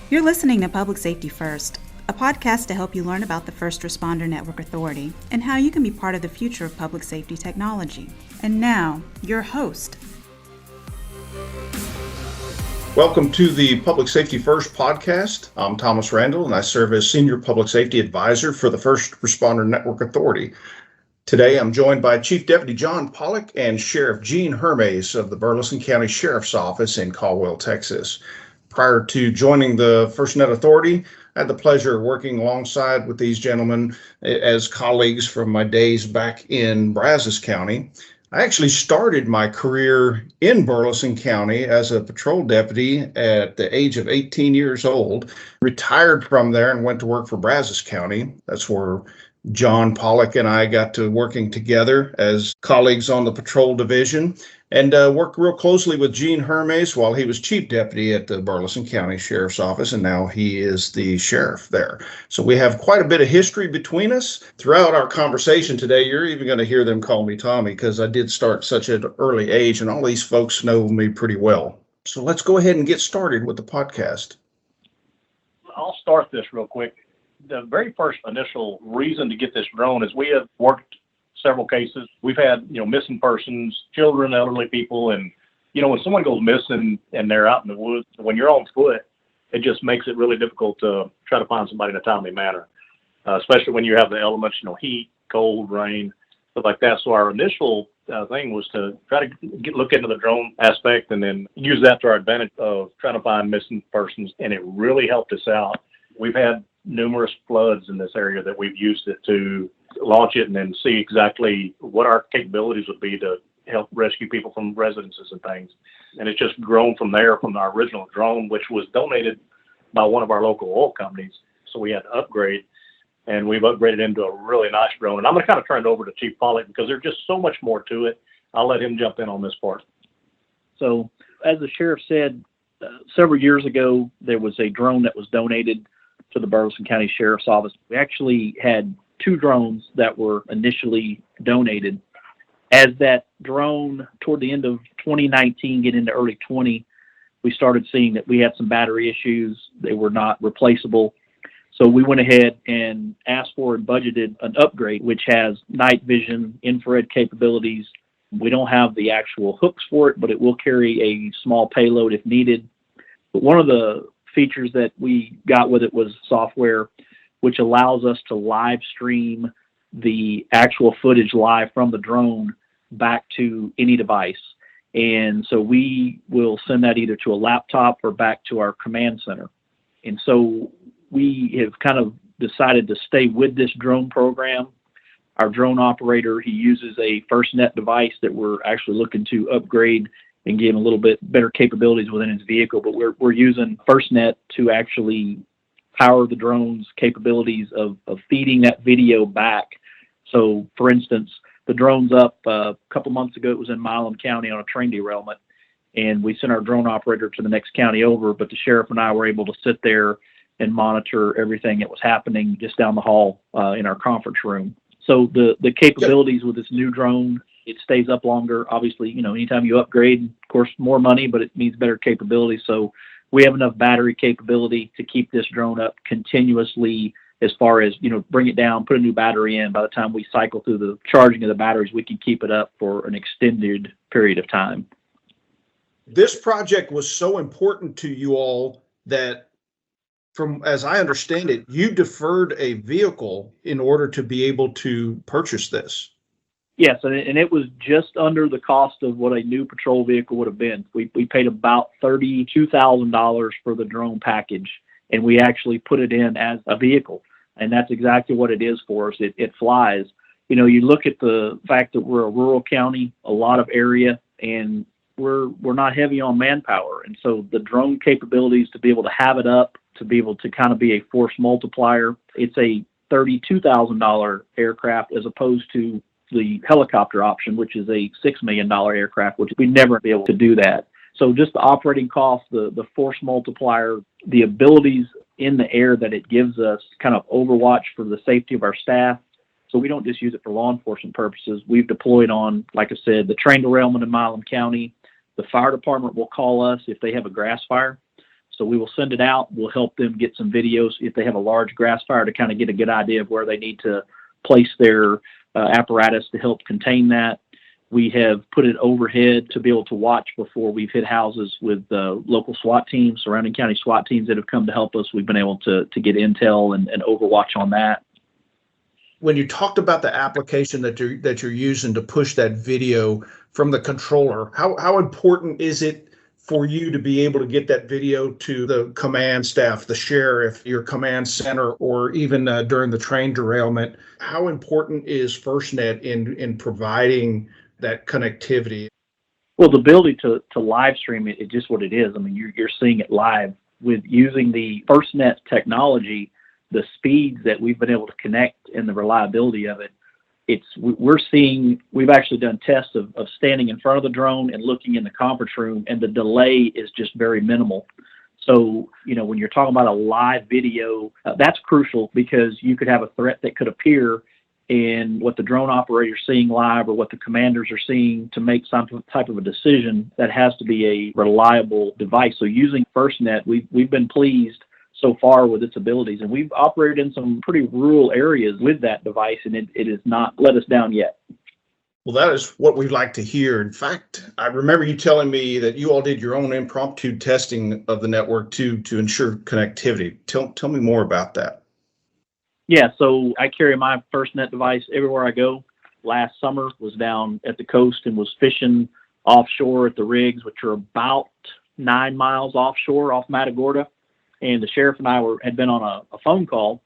You're listening to Public Safety First, a podcast to help you learn about the First Responder Network Authority and how you can be part of the future of public safety technology. And now, your host. Welcome to the Public Safety First podcast. I'm Thomas Randall, and I serve as Senior Public Safety Advisor for the First Responder Network Authority. Today, I'm joined by Chief Deputy John Pollock and Sheriff Gene Hermes of the Burleson County Sheriff's Office in Caldwell, Texas. Prior to joining the FirstNet Authority, I had the pleasure of working alongside with these gentlemen as colleagues from my days back in Brazos County. I actually started my career in Burleson County as a patrol deputy at the age of 18 years old, retired from there and went to work for Brazos County. That's where John Pollock and I got to working together as colleagues on the patrol division, and worked real closely with Gene Hermes while he was chief deputy at the Burleson County Sheriff's Office, and now he is the sheriff there. So we have quite a bit of history between us. Throughout our conversation today, you're even going to hear them call me Tommy because I did start such an early age, and all these folks know me pretty well. So let's go ahead and get started with the podcast. I'll start this real quick. The very first initial reason to get this drone is we have worked several cases. We've had, missing persons, children, elderly people, and, when someone goes missing and they're out in the woods, when you're on foot, it just makes it really difficult to try to find somebody in a timely manner, especially when you have the elements, heat, cold, rain, stuff like that. So our initial thing was to try to look into the drone aspect and then use that to our advantage of trying to find missing persons, and it really helped us out. We've had numerous floods in this area that we've used it to launch it and then see exactly what our capabilities would be to help rescue people from residences and things. And it's just grown from there, from our original drone, which was donated by one of our local oil companies. So we had to upgrade, and we've upgraded into a really nice drone. And I'm going to kind of turn it over to Chief Pollock because there's just so much more to it. I'll let him jump in on this part. So as the sheriff said, several years ago, there was a drone that was donated to the Burleson County Sheriff's Office. We actually had 2 drones that were initially donated. As that drone, toward the end of 2019, get into early 20, we started seeing that we had some battery issues. They were not replaceable. So we went ahead and asked for and budgeted an upgrade, which has night vision, infrared capabilities. We don't have the actual hooks for it, but it will carry a small payload if needed. But one of the features that we got with it was software, which allows us to live stream the actual footage live from the drone back to any device. And so we will send that either to a laptop or back to our command center. And so we have kind of decided to stay with this drone program. Our drone operator, he uses a FirstNet device that we're actually looking to upgrade and give him a little bit better capabilities within his vehicle. But we're using FirstNet to actually power the drone's capabilities of feeding that video back. So, for instance, the drone's up a couple months ago. It was in Milan County on a train derailment, and we sent our drone operator to the next county over, but the sheriff and I were able to sit there and monitor everything that was happening just down the hall in our conference room. So the capabilities with this new drone, it stays up longer. Obviously, anytime you upgrade, of course, more money, but it means better capability. So we have enough battery capability to keep this drone up continuously as far as, bring it down, put a new battery in. By the time we cycle through the charging of the batteries, we can keep it up for an extended period of time. This project was so important to you all that, from as I understand it, you deferred a vehicle in order to be able to purchase this. Yes, and it was just under the cost of what a new patrol vehicle would have been. We paid about $32,000 for the drone package, and we actually put it in as a vehicle, and that's exactly what it is for us. It flies. You look at the fact that we're a rural county, a lot of area, and we're not heavy on manpower, and so the drone capabilities to be able to have it up, to be able to kind of be a force multiplier, it's a $32,000 aircraft as opposed to the helicopter option, which is a $6 million aircraft, which we'd never be able to do that. So just the operating costs, the force multiplier, the abilities in the air that it gives us, kind of overwatch for the safety of our staff. So we don't just use it for law enforcement purposes. We've deployed on, like I said, the train derailment in Milan County. The fire department will call us if they have a grass fire. So we will send it out. We'll help them get some videos if they have a large grass fire to kind of get a good idea of where they need to place their apparatus to help contain that. We have put it overhead to be able to watch before we've hit houses with local SWAT teams, surrounding county SWAT teams that have come to help us. We've been able to get intel and overwatch on that. When you talked about the application that you're using to push that video from the controller, how important is it for you to be able to get that video to the command staff, the sheriff, your command center, or even during the train derailment? How important is FirstNet in providing that connectivity? Well, the ability to live stream it is just what it is. I mean, you're seeing it live. With using the FirstNet technology, the speeds that we've been able to connect and the reliability of it, we've actually done tests of standing in front of the drone and looking in the conference room, and the delay is just very minimal. So, when you're talking about a live video, that's crucial, because you could have a threat that could appear, and what the drone operator is seeing live or what the commanders are seeing to make some type of a decision, that has to be a reliable device. So using FirstNet, we've been pleased so far with its abilities, and we've operated in some pretty rural areas with that device, and it has not let us down yet. Well, that is what we'd like to hear. In fact, I remember you telling me that you all did your own impromptu testing of the network to ensure connectivity. Tell me more about that. Yeah, so I carry my FirstNet device everywhere I go. Last summer was down at the coast and was fishing offshore at the rigs, which are about 9 miles offshore off Matagorda. And the sheriff and I had been on a phone call,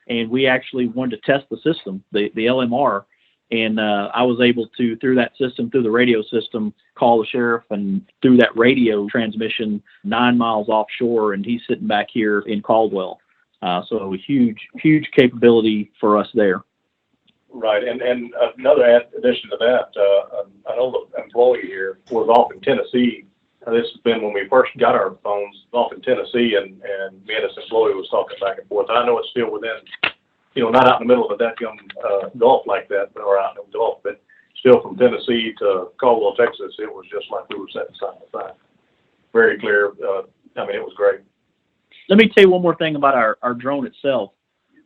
and we actually wanted to test the system, the LMR. And I was able to, through that system, through the radio system, call the sheriff, and through that radio transmission 9 miles offshore, and he's sitting back here in Caldwell. So a huge capability for us there. Right, and another addition to that, an old employee here was off in Tennessee. This has been when we first got our phones, off in Tennessee, and me and this employee was talking back and forth. I know it's still within, not out in the middle of the Deckham Gulf like that, or out in the Gulf, but still from Tennessee to Caldwell, Texas, it was just like we were sitting side by side. Very clear. It was great. Let me tell you one more thing about our drone itself.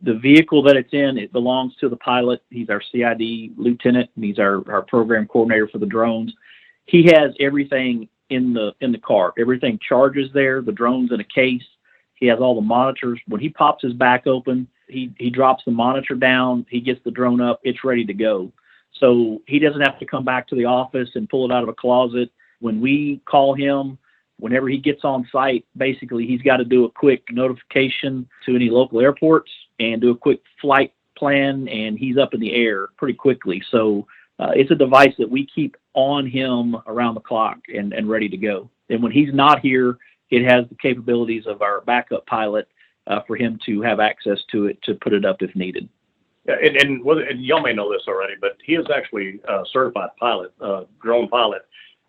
The vehicle that it's in, it belongs to the pilot. He's our CID lieutenant, and he's our program coordinator for the drones. He has everything in the car. Everything charges there. The drone's in a case. He has all the monitors. When he pops his back open, he drops the monitor down. He gets the drone up. It's ready to go. So he doesn't have to come back to the office and pull it out of a closet. When we call him, whenever he gets on site, basically he's got to do a quick notification to any local airports and do a quick flight plan, and he's up in the air pretty quickly. So it's a device that we keep on him around the clock and ready to go. And when he's not here, it has the capabilities of our backup pilot for him to have access to it to put it up if needed. Yeah, and y'all may know this already, but he is actually a certified pilot, drone pilot.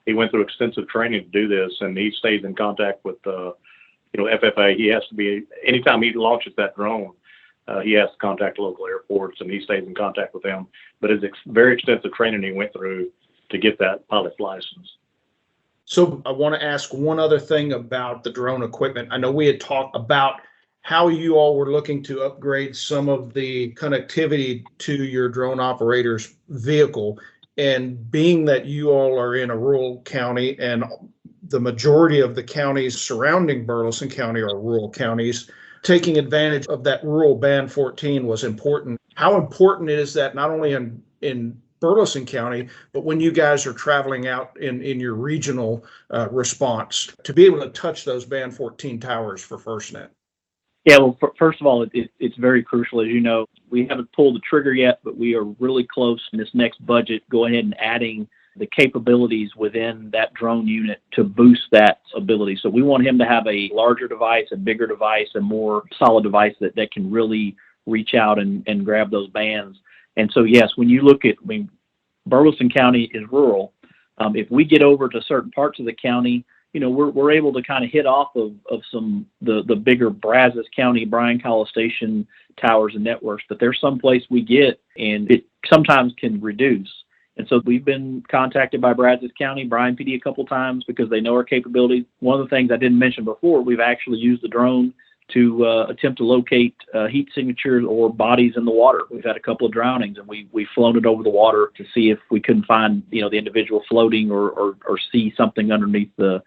He went through extensive training to do this, and he stays in contact with, FFA. He has to be, anytime he launches that drone, he has to contact local airports, and he stays in contact with them. But it's very extensive training he went through to get that pilot's license. So I want to ask one other thing about the drone equipment. I know we had talked about how you all were looking to upgrade some of the connectivity to your drone operator's vehicle. And being that you all are in a rural county, and the majority of the counties surrounding Burleson County are rural counties, taking advantage of that rural band 14 was important. How important is that not only in Burleson County, but when you guys are traveling out in your regional response, to be able to touch those band 14 towers for FirstNet? Yeah, well, first of all, it's very crucial. As you know, we haven't pulled the trigger yet, but we are really close in this next budget, going ahead and adding the capabilities within that drone unit to boost that ability. So we want him to have a larger device, a bigger device, a more solid device that can really reach out and grab those bands. And so, yes, when you look at, Burleson County is rural. If we get over to certain parts of the county, we're able to kind of hit off of some the bigger Brazos County, Bryan College Station towers and networks, but there's some place we get, and it sometimes can reduce. And so we've been contacted by Brazos County, Bryan PD a couple times because they know our capabilities. One of the things I didn't mention before, we've actually used the drone to attempt to locate heat signatures or bodies in the water. We've had a couple of drownings, and we've flown it over the water to see if we couldn't find, the individual floating or see something underneath the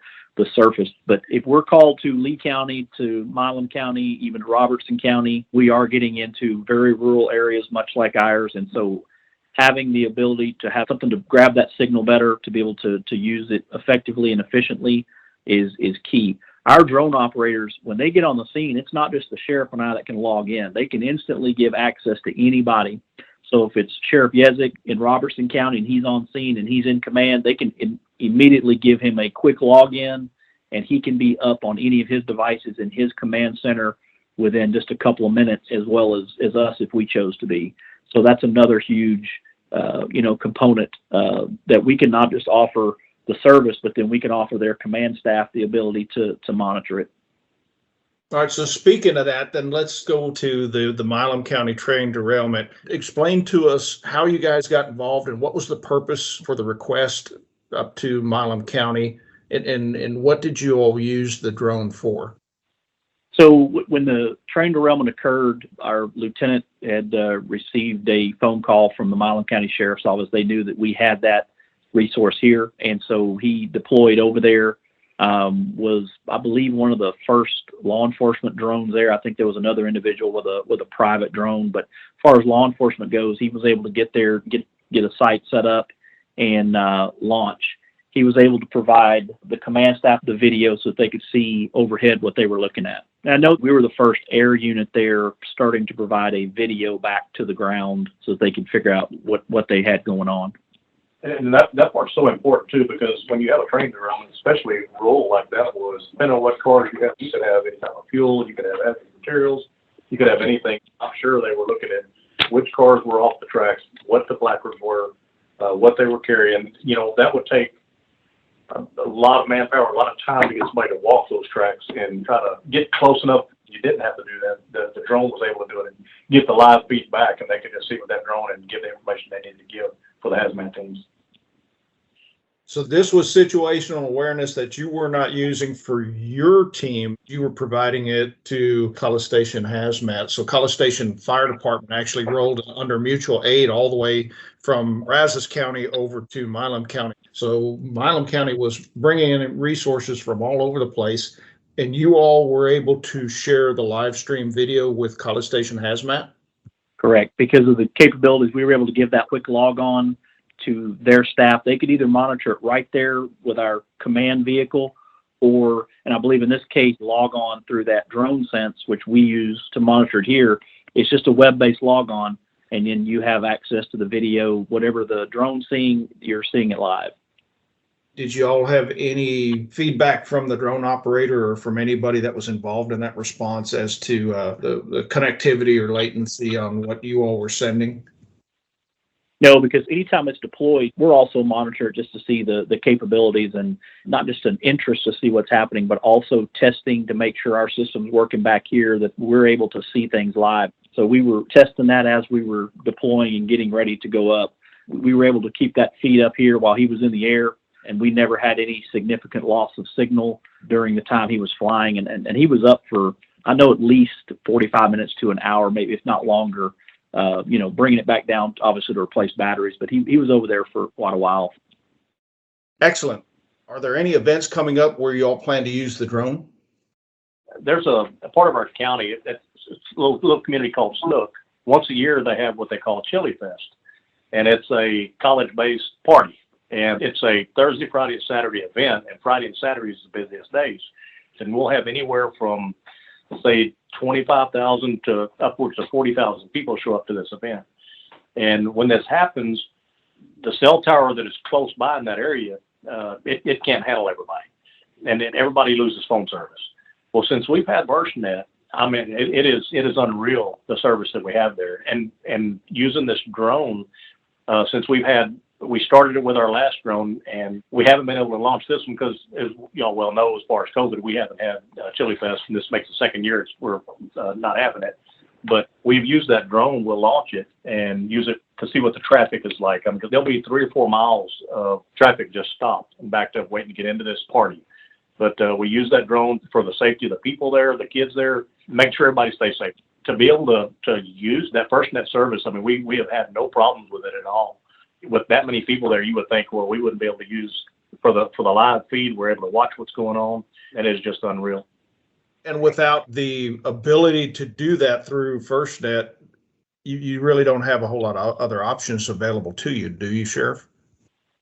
surface. But if we're called to Lee County, to Milan County, even Robertson County, we are getting into very rural areas, much like ours. And so having the ability to have something to grab that signal better, to be able to use it effectively and efficiently is key. Our drone operators, when they get on the scene, it's not just the sheriff and I that can log in. They can instantly give access to anybody. So if it's Sheriff Yezik in Robertson County and he's on scene and he's in command, they can immediately give him a quick login, and he can be up on any of his devices in his command center within just a couple of minutes, as well as us if we chose to be. So that's another huge, component that we can not just offer the service, but then we can offer their command staff the ability to monitor it. All right, so speaking of that, then let's go to the Milan County train derailment. Explain to us how you guys got involved and what was the purpose for the request up to Milan County, and what did you all use the drone for? So when the train derailment occurred, our lieutenant had received a phone call from the Milan County Sheriff's Office. They knew that we had that resource here, and so he deployed over there. Was, I believe, one of the first law enforcement drones there. I think there was another individual with a private drone, but as far as law enforcement goes, he was able to get there, get a site set up, and launch. He was able to provide the command staff the video so that they could see overhead what they were looking at. And I know we were the first air unit there starting to provide a video back to the ground so that they could figure out what they had going on. And that part's so important too, because when you have a train derailment, especially rural like that was, depending on what cars you have, you could have any type of fuel, you could have heavy materials, you could have anything. I'm sure they were looking at which cars were off the tracks, what the placards were, what they were carrying. That would take a lot of manpower, a lot of time to get somebody to walk those tracks and try to get close enough. You didn't have to do that. The drone was able to do it and get the live feed back, and they could just see with that drone and give the information they needed to give for the hazmat teams. So this was situational awareness that you were not using for your team. You were providing it to Collis Station Hazmat. So Collis Station Fire Department actually rolled under mutual aid all the way from Brazos County over to Milan County. So Milan County was bringing in resources from all over the place, and you all were able to share the live stream video with Collis Station Hazmat? Correct. Because of the capabilities, we were able to give that quick log on to their staff. They could either monitor it right there with our command vehicle, or, and I believe in this case, log on through that drone sense, which we use to monitor it here. It's just a web-based log on, and then you have access to the video. Whatever the drone's seeing, you're seeing it live. Did you all have any feedback from the drone operator or from anybody that was involved in that response as to the connectivity or latency on what you all were sending? No, because anytime it's deployed, we're also monitored just to see the capabilities, and not just an interest to see what's happening, but also testing to make sure our system's working back here, that we're able to see things live. So we were testing that as we were deploying and getting ready to go up. We were able to keep that feed up here while he was in the air, and we never had any significant loss of signal during the time he was flying. And he was up for, I know, at least 45 minutes to an hour, maybe if not longer, bringing it back down, obviously, to replace batteries. But he was over there for quite a while. Excellent. Are there any events coming up where you all plan to use the drone? There's a part of our county, it's a little community called Snook. Once a year, they have what they call Chili Fest. And it's a college-based party. And it's a Thursday, Friday, and Saturday event. And Friday and Saturday is the busiest days. And we'll have anywhere from, say, 25,000 to upwards of 40,000 people show up to this event. And when this happens, the cell tower that is close by in that area, it can't handle everybody. And then everybody loses phone service. Well, since we've had FirstNet, I mean, it is unreal, the service that we have there. And using this drone, since we started it with our last drone, and we haven't been able to launch this one because, as y'all well know, as far as COVID, we haven't had Chili Fest, and this makes the second year we're not having it. But we've used that drone. We'll launch it and use it to see what the traffic is like. I mean, because there'll be 3 or 4 miles of traffic just stopped and backed up waiting to get into this party. But we use that drone for the safety of the people there, the kids there, make sure everybody stays safe. To be able to use that FirstNet service, I mean, we have had no problems with it at all. With that many people there, you would think, well, we wouldn't be able to use for the live feed. We're able to watch what's going on, and it's just unreal. And without the ability to do that through FirstNet, you really don't have a whole lot of other options available to you, do you, Sheriff?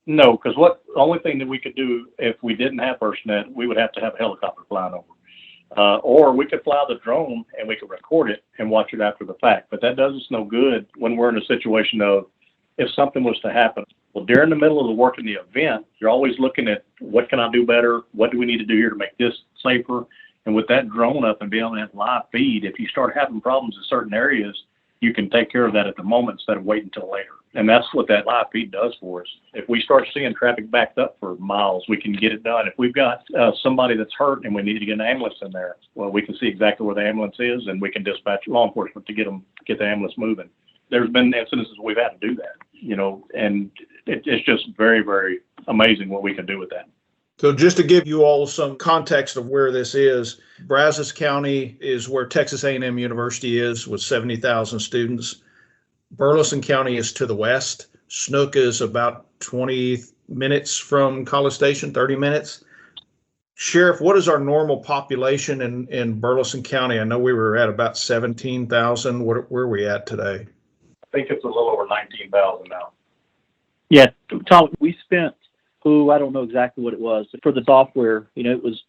No, because the only thing that we could do if we didn't have FirstNet, we would have to have a helicopter flying over. Or we could fly the drone and we could record it and watch it after the fact. But that does us no good when we're in a situation of if something was to happen. Well, during the middle of the work in the event, you're always looking at what can I do better? What do we need to do here to make this safer? And with that drone up and being able to have live feed, if you start having problems in certain areas, you can take care of that at the moment instead of waiting until later. And that's what that live feed does for us. If we start seeing traffic backed up for miles, we can get it done. If we've got somebody that's hurt and we need to get an ambulance in there, well, we can see exactly where the ambulance is and we can dispatch law enforcement to get the ambulance moving. There's been instances we've had to do that, and it's just very, very amazing what we can do with that. So just to give you all some context of where this is, Brazos County is where Texas A&M University is with 70,000 students. Burleson County is to the west. Snook is about 20 minutes from College Station, 30 minutes. Sheriff, what is our normal population in Burleson County? I know we were at about 17,000. Where are we at today? I think it's a little over 19,000 now. Yeah, Tom, we spent, I don't know exactly what it was. For the software, it was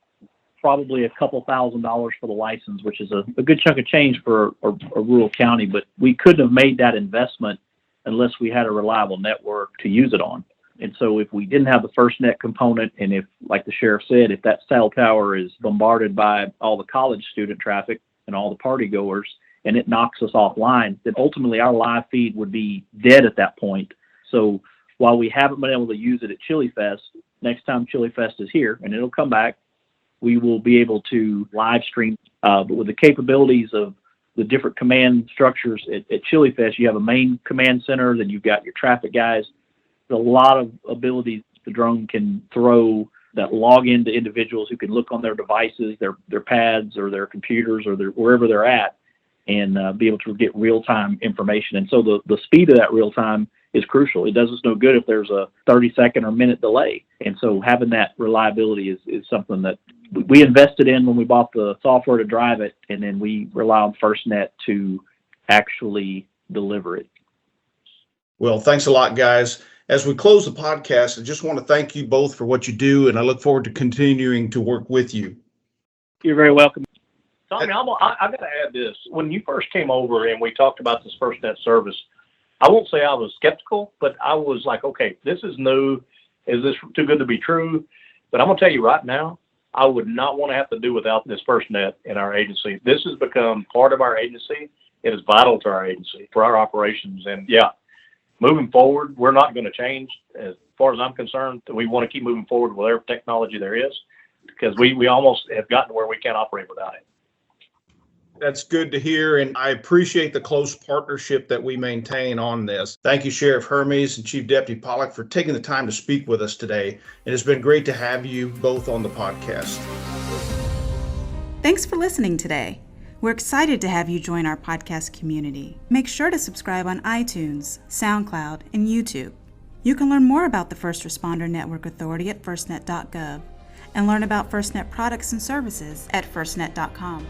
probably a couple $1,000s for the license, which is a good chunk of change for a rural county, but we couldn't have made that investment unless we had a reliable network to use it on. And so if we didn't have the FirstNet component, and if, like the sheriff said, if that cell tower is bombarded by all the college student traffic and all the party goers, and it knocks us offline, then ultimately our live feed would be dead at that point. So while we haven't been able to use it at Chili Fest, next time Chili Fest is here, and it'll come back, we will be able to live stream. But with the capabilities of the different command structures at Chili Fest, you have a main command center, then you've got your traffic guys. There's a lot of abilities the drone can throw that log into individuals who can look on their devices, their pads or their computers or wherever they're at, and be able to get real-time information. And so the speed of that real-time is crucial. It does us no good if there's a 30-second or minute delay. And so having that reliability is something that we invested in when we bought the software to drive it, and then we rely on FirstNet to actually deliver it. Well, thanks a lot, guys. As we close the podcast, I just want to thank you both for what you do, and I look forward to continuing to work with you. You're very welcome. Tommy, I've got to add this. When you first came over and we talked about this FirstNet service, I won't say I was skeptical, but I was like, okay, this is new. Is this too good to be true? But I'm going to tell you right now, I would not want to have to do without this FirstNet in our agency. This has become part of our agency. It is vital to our agency for our operations. And yeah, moving forward, we're not going to change. As far as I'm concerned, we want to keep moving forward with whatever technology there is, because we almost have gotten to where we can't operate without it. That's good to hear, and I appreciate the close partnership that we maintain on this. Thank you, Sheriff Hermes and Chief Deputy Pollock, for taking the time to speak with us today. It has been great to have you both on the podcast. Thanks for listening today. We're excited to have you join our podcast community. Make sure to subscribe on iTunes, SoundCloud, and YouTube. You can learn more about the First Responder Network Authority at firstnet.gov and learn about FirstNet products and services at firstnet.com.